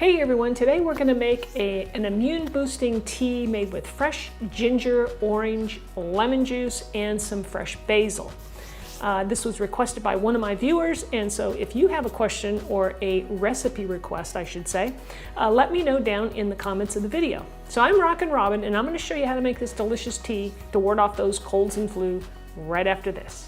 Hey everyone, today we're going to make an immune boosting tea made with fresh ginger, orange, lemon juice, and some fresh basil. This was requested by one of my viewers, and so if you have a question or a recipe request, I should say, let me know down in the comments of the video. So I'm Rockin' Robin, and I'm going to show you how to make this delicious tea to ward off those colds and flu right after this.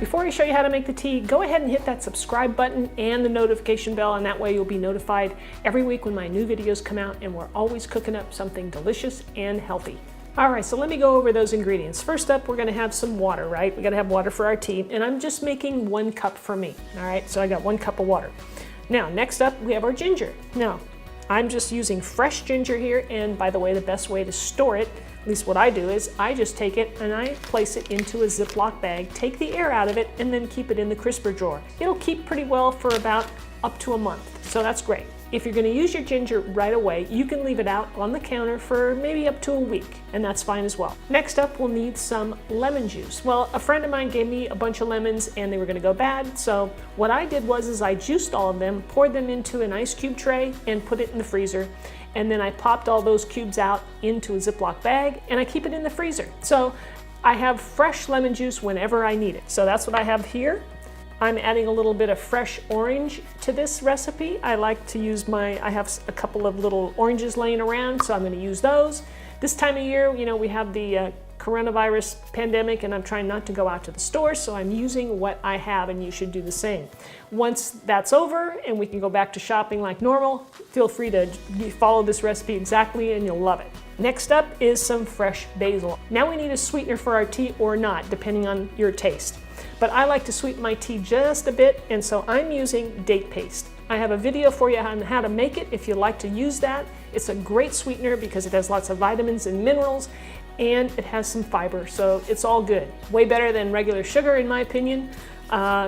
Before I show you how to make the tea, go ahead and hit that subscribe button and the notification bell, and that way you'll be notified every week when my new videos come out, and we're always cooking up something delicious and healthy. All right, so let me go over those ingredients. First up, we're gonna have some water, right? We gotta have water for our tea, and I'm just making 1 cup for me, all right? So I got 1 cup of water. Now, next up, we have our ginger. Now, I'm just using fresh ginger here, and by the way, the best way to store it, at least what I do, is I just take it and I place it into a Ziploc bag, take the air out of it, and then keep it in the crisper drawer. It'll keep pretty well for about up to a month, so that's great. If you're gonna use your ginger right away, you can leave it out on the counter for maybe up to a week, and that's fine as well. Next up, we'll need some lemon juice. Well, a friend of mine gave me a bunch of lemons and they were gonna go bad, so what I did was I juiced all of them, poured them into an ice cube tray, and put it in the freezer. And then I popped all those cubes out into a Ziploc bag, and I keep it in the freezer. So I have fresh lemon juice whenever I need it. So that's what I have here. I'm adding a little bit of fresh orange to this recipe. I like to use I have a couple of little oranges laying around, so I'm gonna use those. This time of year, you know, we have the coronavirus pandemic, and I'm trying not to go out to the store, so I'm using what I have, and you should do the same. Once that's over and we can go back to shopping like normal, feel free to follow this recipe exactly and you'll love it. Next up is some fresh basil. Now we need a sweetener for our tea or not, depending on your taste. But I like to sweeten my tea just a bit, and so I'm using date paste. I have a video for you on how to make it if you'd like to use that. It's a great sweetener because it has lots of vitamins and minerals, and it has some fiber, so it's all good. Way better than regular sugar, in my opinion.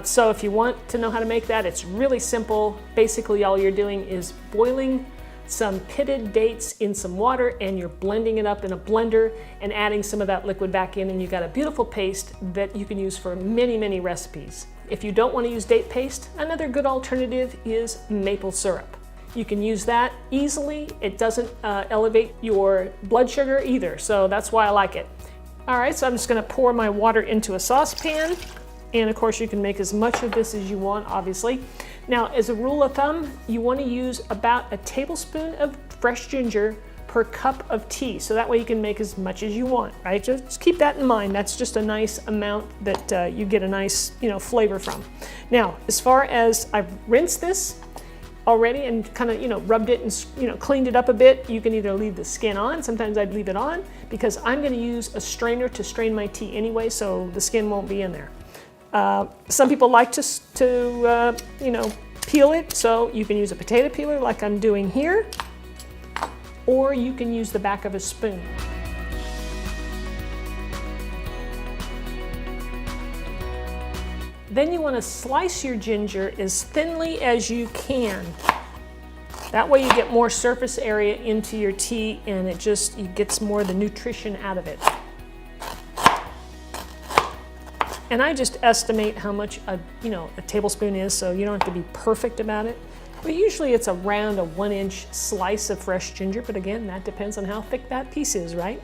So if you want to know how to make that, it's really simple. Basically, all you're doing is boiling some pitted dates in some water, and you're blending it up in a blender and adding some of that liquid back in, and you got a beautiful paste that you can use for many, many recipes. If you don't want to use date paste, another good alternative is maple syrup. You can use that easily. It doesn't elevate your blood sugar either, so that's why I like it. All right, so I'm just gonna pour my water into a saucepan, and of course you can make as much of this as you want, obviously. Now, as a rule of thumb, you want to use about a tablespoon of fresh ginger per cup of tea, so that way you can make as much as you want, right? Just keep that in mind. That's just a nice amount that you get a nice, flavor from. Now, as far as I've rinsed this already and kind of, rubbed it and, cleaned it up a bit, you can either leave the skin on. Sometimes I'd leave it on because I'm going to use a strainer to strain my tea anyway, so the skin won't be in there. Some people like to peel it, so you can use a potato peeler like I'm doing here, or you can use the back of a spoon. Then you want to slice your ginger as thinly as you can. That way you get more surface area into your tea, and it gets more of the nutrition out of it. And I just estimate how much a tablespoon is, so you don't have to be perfect about it. But usually it's around a 1-inch slice of fresh ginger, but again, that depends on how thick that piece is, right?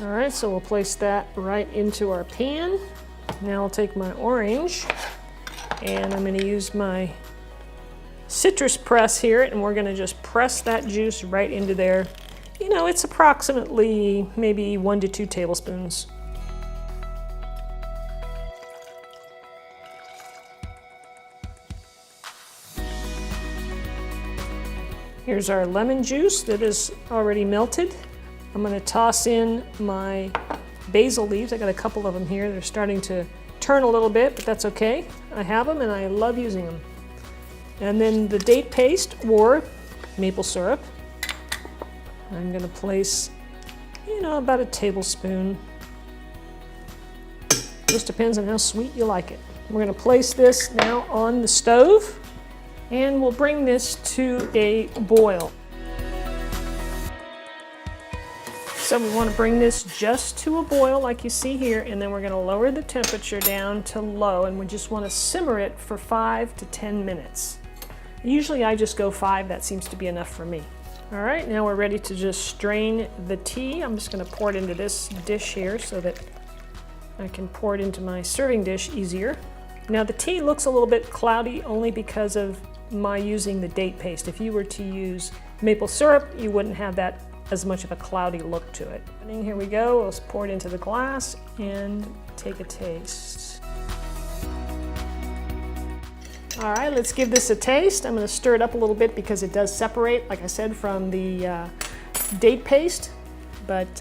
All right, so we'll place that right into our pan. Now I'll take my orange, and I'm gonna use my citrus press here, and we're gonna just press that juice right into there. It's approximately maybe 1 to 2 tablespoons. Here's our lemon juice that is already melted. I'm going to toss in my basil leaves. I got a couple of them here. They're starting to turn a little bit, but that's okay. I have them and I love using them. And then the date paste or maple syrup. I'm going to place, about a tablespoon. Just depends on how sweet you like it. We're going to place this now on the stove, and we'll bring this to a boil. So we want to bring this just to a boil like you see here, and then we're going to lower the temperature down to low, and we just want to simmer it for 5 to 10 minutes. Usually I just go 5, that seems to be enough for me. All right, now we're ready to just strain the tea. I'm just going to pour it into this dish here so that I can pour it into my serving dish easier. Now the tea looks a little bit cloudy only because of my using the date paste. If you were to use maple syrup, you wouldn't have that as much of a cloudy look to it. And here we go, let's pour it into the glass and take a taste. All right, let's give this a taste. I'm gonna stir it up a little bit because it does separate, like I said, from the date paste, but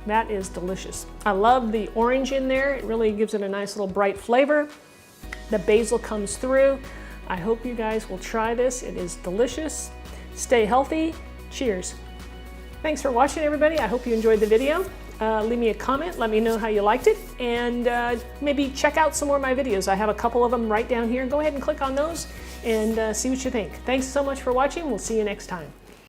that is delicious. I love the orange in there. It really gives it a nice little bright flavor. The basil comes through. I hope you guys will try this. It is delicious. Stay healthy. Cheers. Thanks for watching, everybody. I hope you enjoyed the video. Leave me a comment. Let me know how you liked it. And maybe check out some more of my videos. I have a couple of them right down here. Go ahead and click on those and see what you think. Thanks so much for watching. We'll see you next time.